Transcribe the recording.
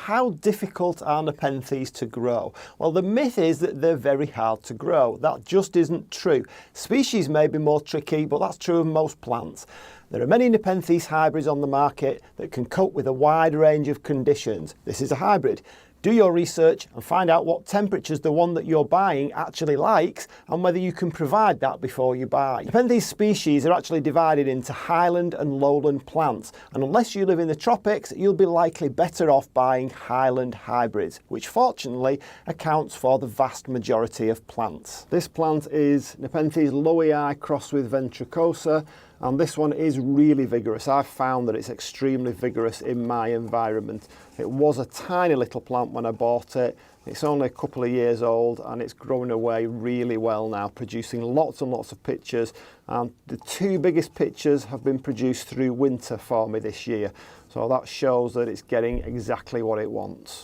how difficult are Nepenthes to grow? Well, the myth is that they're very hard to grow. That just isn't true. Species may be more tricky, but that's true of most plants. There are many Nepenthes hybrids on the market that can cope with a wide range of conditions. This is a hybrid. Do your research and find out what temperatures the one that you're buying actually likes and whether you can provide that before you buy. Nepenthes species are actually divided into highland and lowland plants, and unless you live in the tropics, you'll be likely better off buying highland hybrids, which fortunately accounts for the vast majority of plants. This plant is Nepenthes lowii crossed with ventricosa, and this one is really vigorous. I've found that it's extremely vigorous in my environment. It was a tiny little plant when I bought it. It's only a couple of years old and it's growing away really well now, producing lots and lots of pictures. And the two biggest pictures have been produced through winter for me this year. So that shows that it's getting exactly what it wants.